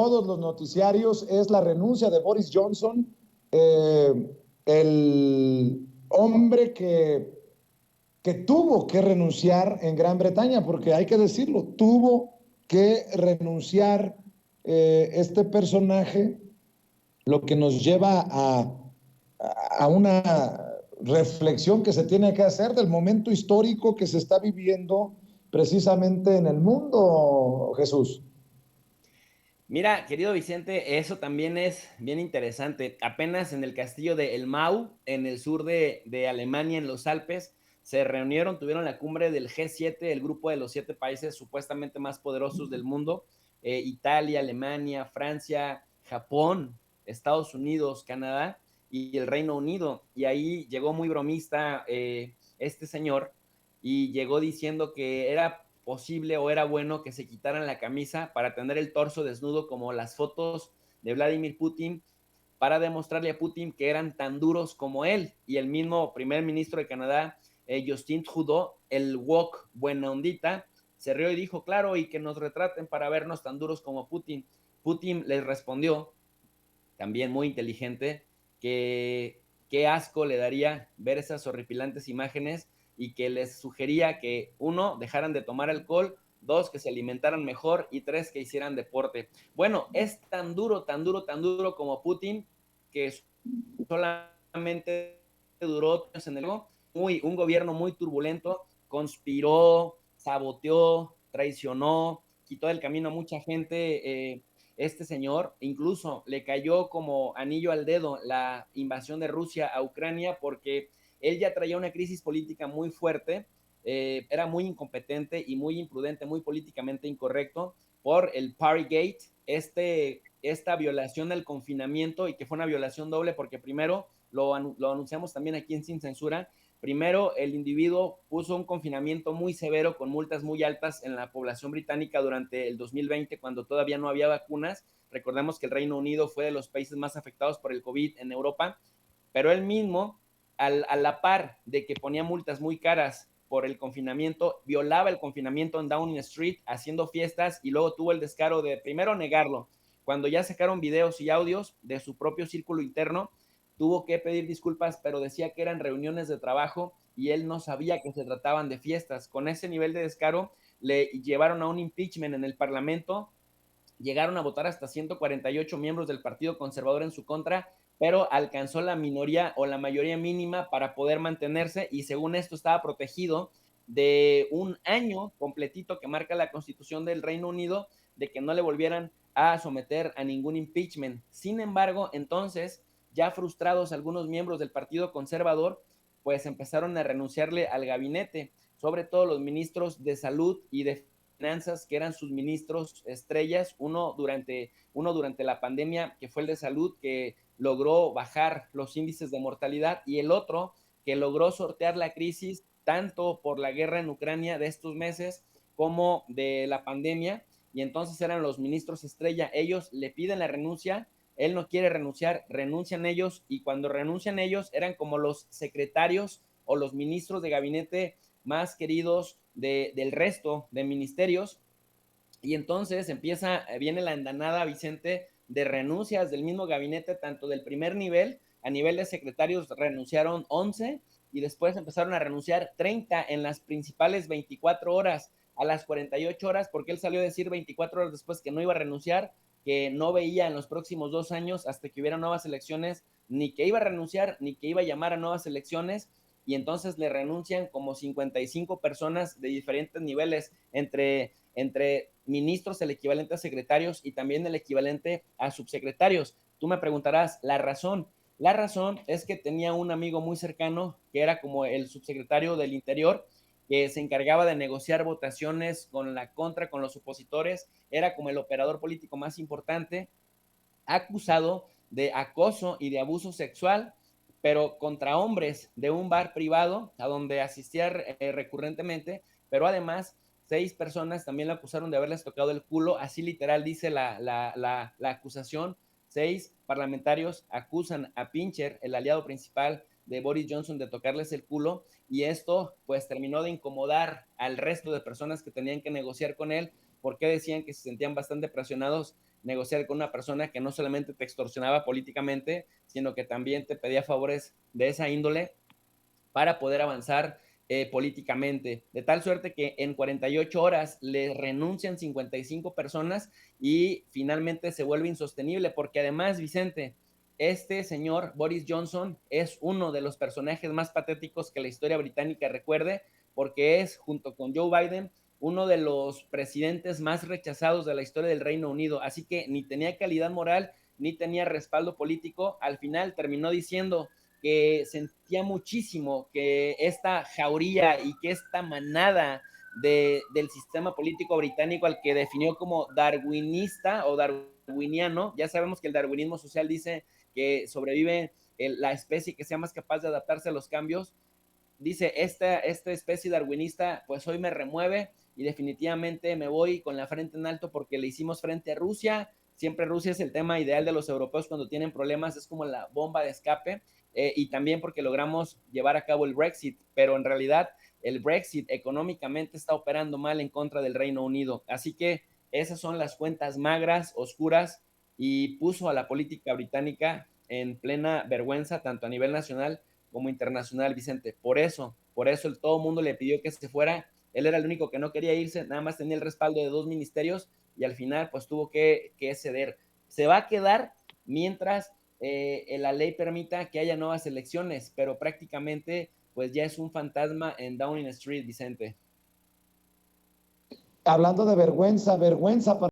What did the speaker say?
todos los noticiarios es la renuncia de Boris Johnson, el hombre que tuvo que renunciar en Gran Bretaña, porque hay que decirlo, tuvo que renunciar este personaje, lo que nos lleva a una reflexión que se tiene que hacer del momento histórico que se está viviendo precisamente en el mundo, Jesús. Mira, querido Vicente, eso también es bien interesante. Apenas en el castillo de El Mau, en el sur de Alemania, en los Alpes, se reunieron, tuvieron la cumbre del G7, el grupo de los 7 países supuestamente más poderosos del mundo, Italia, Alemania, Francia, Japón, Estados Unidos, Canadá y el Reino Unido. Y ahí llegó muy bromista este señor y llegó diciendo que era posible o era bueno que se quitaran la camisa para tener el torso desnudo como las fotos de Vladimir Putin, para demostrarle a Putin que eran tan duros como él. Y el mismo primer ministro de Canadá, Justin Trudeau, el wok buena ondita, se rió y dijo, claro, y que nos retraten para vernos tan duros como Putin. Putin les respondió, también muy inteligente, que qué asco le daría ver esas horripilantes imágenes y que les sugería que, uno, dejaran de tomar alcohol, dos, que se alimentaran mejor y tres, que hicieran deporte. Bueno, es tan duro, tan duro, tan duro como Putin, que solamente duró en el un gobierno muy turbulento, conspiró, saboteó, traicionó, quitó del camino a mucha gente. Este señor incluso le cayó como anillo al dedo la invasión de Rusia a Ucrania, porque él ya traía una crisis política muy fuerte, era muy incompetente y muy imprudente, muy políticamente incorrecto por el Partygate, esta violación del confinamiento, y que fue una violación doble porque primero lo anunciamos también aquí en Sin Censura. Primero, el individuo puso un confinamiento muy severo con multas muy altas en la población británica durante el 2020, cuando todavía no había vacunas. Recordemos que el Reino Unido fue de los países más afectados por el COVID en Europa, pero él mismo, a la par de que ponía multas muy caras por el confinamiento, violaba el confinamiento en Downing Street haciendo fiestas, y luego tuvo el descaro de primero negarlo. Cuando ya sacaron videos y audios de su propio círculo interno, tuvo que pedir disculpas, pero decía que eran reuniones de trabajo y él no sabía que se trataban de fiestas. Con ese nivel de descaro le llevaron a un impeachment en el Parlamento, llegaron a votar hasta 148 miembros del Partido Conservador en su contra, pero alcanzó la minoría o la mayoría mínima para poder mantenerse, y según esto estaba protegido de un año completito que marca la Constitución del Reino Unido, de que no le volvieran a someter a ningún impeachment. Sin embargo, entonces, ya frustrados algunos miembros del Partido Conservador, pues empezaron a renunciarle al gabinete, sobre todo los ministros de Salud y de Finanzas, que eran sus ministros estrellas, uno durante la pandemia, que fue el de Salud, que logró bajar los índices de mortalidad, y el otro que logró sortear la crisis tanto por la guerra en Ucrania de estos meses como de la pandemia. Y entonces eran los ministros estrella. Ellos le piden la renuncia, él no quiere renunciar, renuncian ellos, y cuando renuncian ellos eran como los secretarios o los ministros de gabinete más queridos del resto de ministerios. Y entonces viene la andanada, Vicente, de renuncias del mismo gabinete, tanto del primer nivel, a nivel de secretarios renunciaron 11, y después empezaron a renunciar 30 en las principales 24 horas, a las 48 horas, porque él salió a decir 24 horas después que no iba a renunciar, que no veía en los próximos 2 años, hasta que hubiera nuevas elecciones, ni que iba a renunciar, ni que iba a llamar a nuevas elecciones. Y entonces le renuncian como 55 personas de diferentes niveles, entre ministros, el equivalente a secretarios, y también el equivalente a subsecretarios. Tú me preguntarás la razón. La razón es que tenía un amigo muy cercano que era como el subsecretario del Interior, que se encargaba de negociar votaciones con la contra, con los opositores, era como el operador político más importante, acusado de acoso y de abuso sexual, pero contra hombres, de un bar privado a donde asistía recurrentemente, pero además 6 personas también lo acusaron de haberles tocado el culo, así literal dice la acusación. 6 parlamentarios acusan a Pincher, el aliado principal de Boris Johnson, de tocarles el culo, y esto pues terminó de incomodar al resto de personas que tenían que negociar con él, porque decían que se sentían bastante presionados negociar con una persona que no solamente te extorsionaba políticamente, sino que también te pedía favores de esa índole para poder avanzar políticamente, de tal suerte que en 48 horas le renuncian 55 personas y finalmente se vuelve insostenible, porque además, Vicente, este señor Boris Johnson es uno de los personajes más patéticos que la historia británica recuerde, porque es, junto con Joe Biden, uno de los presidentes más rechazados de la historia del Reino Unido, así que ni tenía calidad moral, ni tenía respaldo político. Al final terminó diciendo que sentía muchísimo que esta jauría y que esta manada del sistema político británico, al que definió como darwinista o darwiniano, ya sabemos que el darwinismo social dice que sobrevive la especie que sea más capaz de adaptarse a los cambios. Dice, esta especie darwinista, pues hoy me remueve y definitivamente me voy con la frente en alto porque le hicimos frente a Rusia. Siempre Rusia es el tema ideal de los europeos cuando tienen problemas, es como la bomba de escape, y también porque logramos llevar a cabo el Brexit, pero en realidad el Brexit económicamente está operando mal en contra del Reino Unido. Así que esas son las cuentas magras, oscuras, y puso a la política británica en plena vergüenza, tanto a nivel nacional como internacional, Vicente. Por eso todo el mundo le pidió que se fuera. Él era el único que no quería irse, nada más tenía el respaldo de 2 ministerios y al final pues tuvo que ceder. Se va a quedar mientras la ley permita que haya nuevas elecciones, pero prácticamente pues ya es un fantasma en Downing Street, Vicente. Hablando de vergüenza, vergüenza para